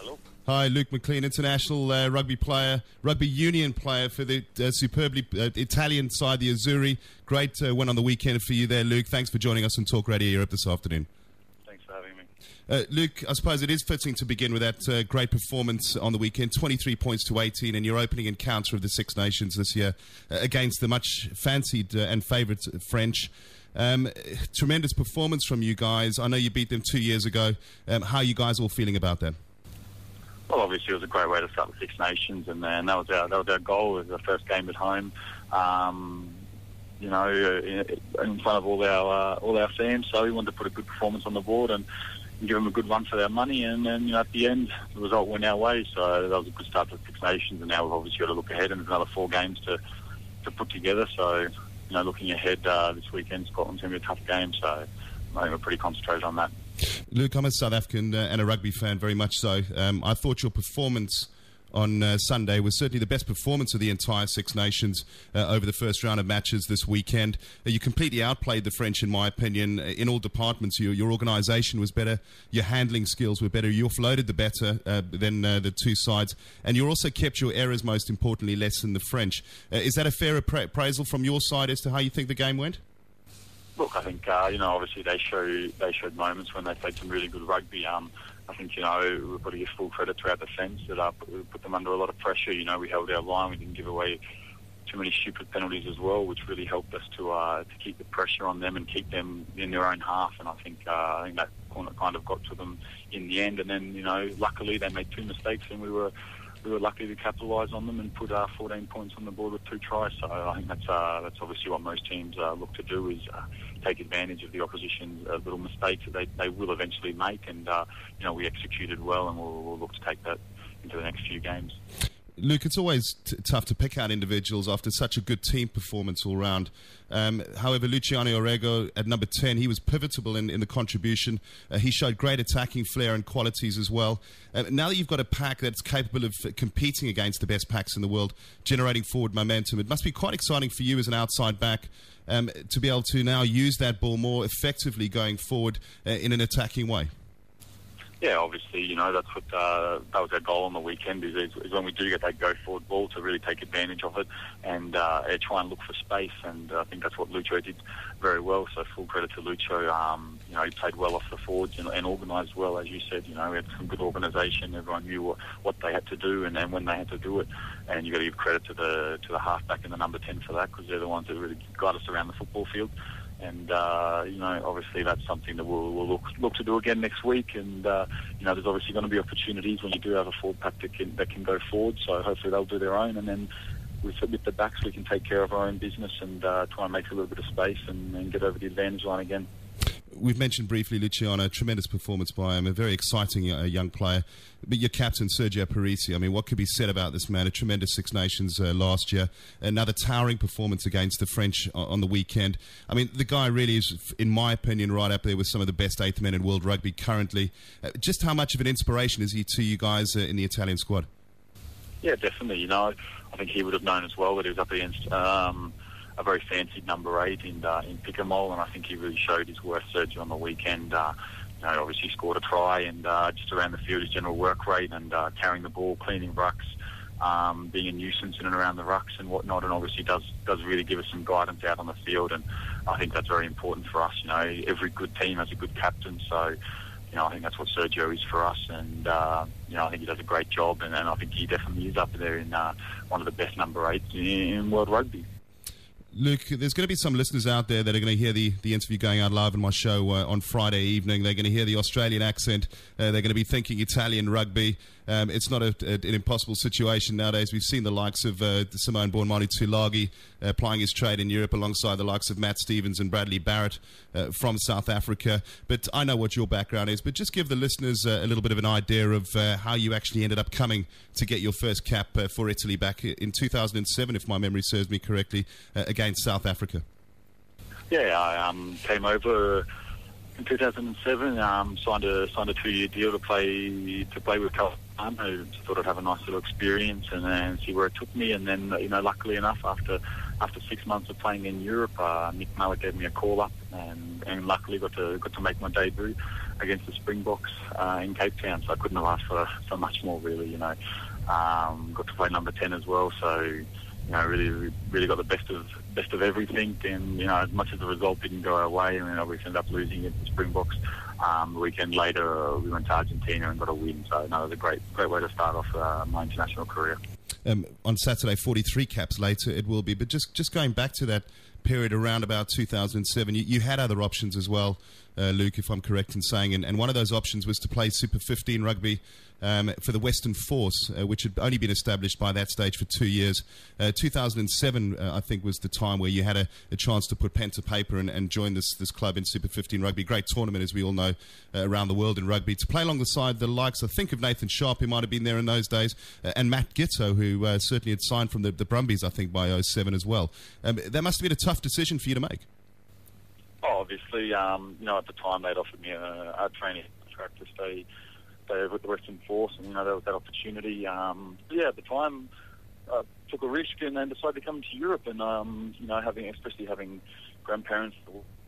Hello. Hi, Luke McLean, international rugby union player for the superbly Italian side, the Azzurri. Great win on the weekend for you there, Luke. Thanks for joining us on Talk Radio Europe this afternoon. Thanks for having me. Luke, I suppose it is fitting to begin with that great performance on the weekend, 23 points to 18, and your opening encounter of the Six Nations this year against the much fancied and favoured French. Tremendous performance from you guys. I know you beat them 2 years ago. How are you guys all feeling about that? Well, obviously, it was a great way to start the Six Nations, and that was our goal. It was our first game at home. In front of all our fans. So we wanted to put a good performance on the board and give them a good run for their money. And then, at the end, the result went our way. So that was a good start to the Six Nations. And now we've obviously got to look ahead, and there's another 4 games to put together. So, looking ahead this weekend, Scotland's going to be a tough game. So I think we're pretty concentrated on that. Luke, I'm a South African and a rugby fan, very much so. I thought your performance on Sunday was certainly the best performance of the entire Six Nations over the first round of matches this weekend. You completely outplayed the French, in my opinion, in all departments. Your organisation was better, your handling skills were better, you offloaded the better than the two sides, and you also kept your errors, most importantly, less than the French. Is that a fair appraisal from your side as to how you think the game went? Look, I think, obviously they showed moments when they played some really good rugby. I think, we've got to give full credit to our defence that put them under a lot of pressure. We held our line. We didn't give away too many stupid penalties as well, which really helped us to keep the pressure on them and keep them in their own half. And I think that kind of got to them in the end. And then, luckily they made 2 mistakes, and we were lucky to capitalise on them and put 14 points on the board with 2 tries. So I think that's obviously what most teams look to do, is take advantage of the opposition's little mistakes that they will eventually make. And we executed well, and we'll look to take that into the next few games. Luke, it's always tough to pick out individuals after such a good team performance all round. However, Luciano Orrego at number 10, he was pivotal in the contribution. He showed great attacking flair and qualities as well. Now that you've got a pack that's capable of competing against the best packs in the world, generating forward momentum, it must be quite exciting for you as an outside back to be able to now use that ball more effectively going forward in an attacking way. Yeah, obviously, that's what that was our goal on the weekend, is when we do get that go-forward ball to really take advantage of it and try and look for space. And I think that's what Lucho did very well, so full credit to Lucho. He played well off the forwards and organised well, as you said. We had some good organisation. Everyone knew what they had to do and when they had to do it. And you've got to give credit to the halfback and the number 10 for that, because they're the ones that really guide us around the football field. And, obviously that's something that we'll look to do again next week. And, there's obviously going to be opportunities when you do have a forward pack that can go forward. So hopefully they'll do their own. And then with the backs, we can take care of our own business and try and make a little bit of space and get over the advantage line again. We've mentioned briefly Luciano, tremendous performance by him, a very exciting young player. But your captain, Sergio Parisi, I mean, what could be said about this man? A tremendous Six Nations last year. Another towering performance against the French on the weekend. I mean, the guy really is, in my opinion, right up there with some of the best 8th men in world rugby currently. Just how much of an inspiration is he to you guys in the Italian squad? Yeah, definitely. I think he would have known as well that he was up against a very fancied number 8 in Picamol, and I think he really showed his worth, Sergio, on the weekend. Obviously scored a try, and just around the field, his general work rate and carrying the ball, cleaning rucks, being a nuisance in and around the rucks and whatnot, and obviously does really give us some guidance out on the field, and I think that's very important for us. Every good team has a good captain, so I think that's what Sergio is for us, and I think he does a great job, and I think he definitely is up there in one of the best number 8s in world rugby. Luke, there's going to be some listeners out there that are going to hear the interview going out live on my show on Friday evening. They're going to hear the Australian accent. They're going to be thinking Italian rugby. It's not an impossible situation nowadays. We've seen the likes of Simone-born Manu Tulagi plying his trade in Europe alongside the likes of Matt Stevens and Bradley Barrett from South Africa. But I know what your background is. But just give the listeners a little bit of an idea of how you actually ended up coming to get your first cap for Italy back in 2007, if my memory serves me correctly, against South Africa. Yeah, I came over In 2007, signed a 2-year deal to play with Carlton. I thought I'd have a nice little experience and then see where it took me. And then, luckily enough, after 6 months of playing in Europe, Nick Mallett gave me a call up, and luckily got to make my debut against the Springboks in Cape Town. So I couldn't have asked for much more, really. Got to play number 10 as well. So really got the best of everything. And as much as the result didn't go our way, and we ended up losing against the Springboks. The weekend later, we went to Argentina and got a win. So it was a great way to start off my international career. On Saturday, 43 caps later it will be. But just going back to that period around about 2007, you had other options as well, Luke, if I'm correct in saying, and one of those options was to play Super 15 rugby for the Western Force, which had only been established by that stage for 2 years. 2007, I think, was the time where you had a chance to put pen to paper and join this club in Super 15 rugby. Great tournament, as we all know, around the world in rugby. To play alongside the likes, I think, of Nathan Sharp, who might have been there in those days, and Matt Gitto, who certainly had signed from the Brumbies, I think, by 07 as well. That must have been a tough decision for you to make. Oh, obviously, at the time they'd offered me a training contract to stay with the Western Force, and there was that opportunity. At the time, took a risk and then decided to come to Europe, and especially having grandparents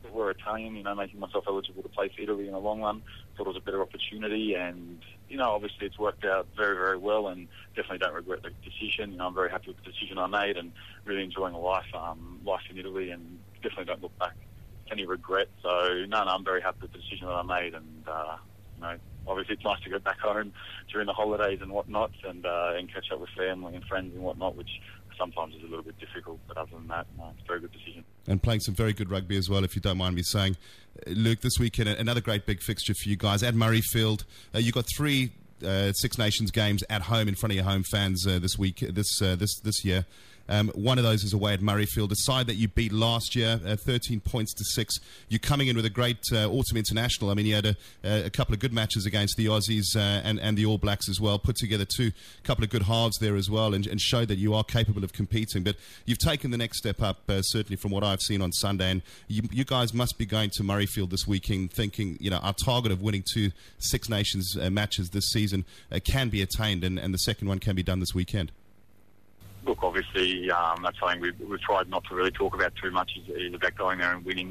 that were Italian, making myself eligible to play for Italy in the long run, thought it was a better opportunity, and obviously it's worked out very, very well, and definitely don't regret the decision. I'm very happy with the decision I made, and really enjoying life in Italy, and definitely don't look back any regret. So I'm very happy with the decision that I made, and obviously it's nice to go back home during the holidays and whatnot, and catch up with family and friends and whatnot, which sometimes is a little bit difficult, but other than that, it's a very good decision. And playing some very good rugby as well, if you don't mind me saying. Luke, this weekend, another great big fixture for you guys at Murrayfield. You got 3 Six Nations games at home in front of your home fans this year. One of those is away at Murrayfield, a side that you beat last year, 13 points to 6. You're coming in with a great autumn international. I mean, you had a couple of good matches against the Aussies and the All Blacks as well, put together a couple of good halves there as well, and showed that you are capable of competing. But you've taken the next step up, certainly from what I've seen on Sunday, and you guys must be going to Murrayfield this weekend thinking, our target of winning 2 Six Nations matches this season can be attained, and the second one can be done this weekend. Look, obviously, that's something we've tried not to really talk about too much, is about going there and winning.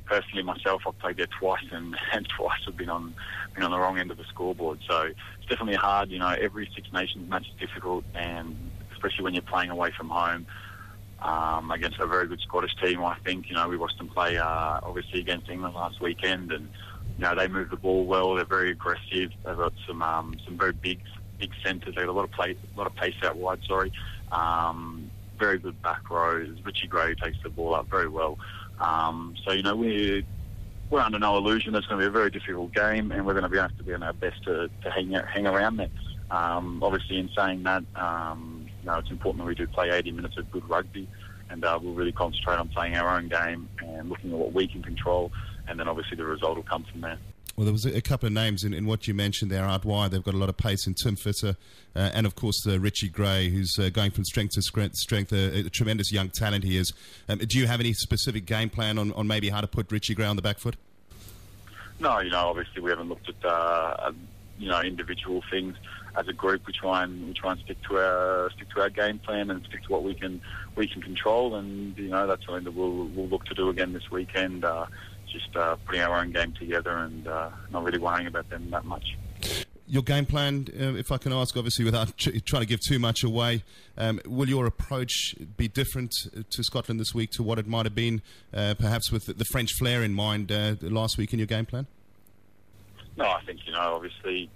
Personally, myself, I've played there twice, and twice I've been on the wrong end of the scoreboard. So it's definitely hard. Every Six Nations match is difficult, and especially when you're playing away from home against a very good Scottish team. I think we watched them play obviously against England last weekend, and they move the ball well. They're very aggressive. They've got some very big centres. They've got a lot of pace out wide. Very good back rows. Richie Gray takes the ball up very well. We're under no illusion. It's going to be a very difficult game, and we're going to have to be on our best to hang around there. Obviously, in saying that, it's important that we do play 80 minutes of good rugby, and we'll really concentrate on playing our own game and looking at what we can control, and then obviously the result will come from there. Well, there was a couple of names in what you mentioned there out wide. They've got a lot of pace in Tim Fitter and, of course, Richie Gray, who's going from strength to strength, a tremendous young talent he is. Do you have any specific game plan on maybe how to put Richie Gray on the back foot? No, obviously we haven't looked at individual things. As a group, we try and stick to our game plan and stick to what we can control, and that's something that we'll look to do again this weekend. Just putting our own game together and not really worrying about them that much. Your game plan, if I can ask, obviously without trying to give too much away, will your approach be different to Scotland this week to what it might have been, perhaps with the French flair in mind last week in your game plan? No, I think, obviously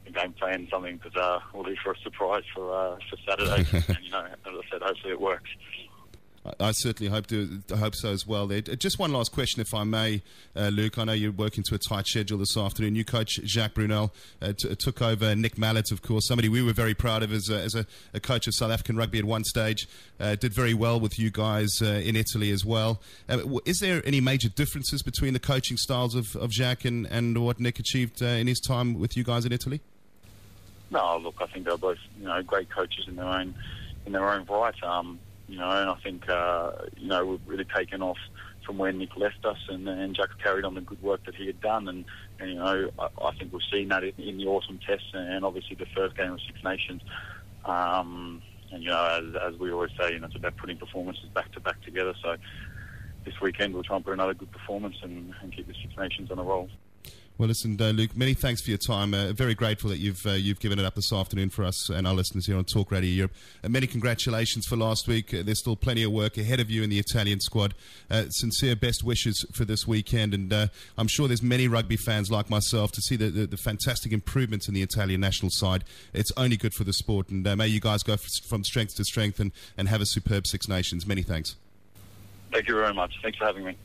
the game plan is something that will be for a surprise for Saturday. And, as I said, hopefully it works. I certainly hope so as well. Just one last question, if I may, Luke. I know you're working to a tight schedule this afternoon. New coach Jacques Brunel took over Nick Mallett, of course, somebody we were very proud of as a coach of South African rugby at one stage. Did very well with you guys in Italy as well. Is there any major differences between the coaching styles of Jacques and what Nick achieved in his time with you guys in Italy? No, look, I think they're both great coaches in their own right. And I think, we've really taken off from where Nick left us, and Jack carried on the good work that he had done, and you know, I think we've seen that in the autumn tests, and obviously the first game of Six Nations. And you know, as we always say, you know, it's about putting performances back to back together. So this weekend we'll try and put another good performance and keep the Six Nations on a roll. Well, listen, Luke, many thanks for your time. Very grateful that you've given it up this afternoon for us and our listeners here on Talk Radio Europe. Many congratulations for last week. There's still plenty of work ahead of you in the Italian squad. Sincere best wishes for this weekend, and I'm sure there's many rugby fans like myself to see the fantastic improvements in the Italian national side. It's only good for the sport, and may you guys go from strength to strength and have a superb Six Nations. Many thanks. Thank you very much. Thanks for having me.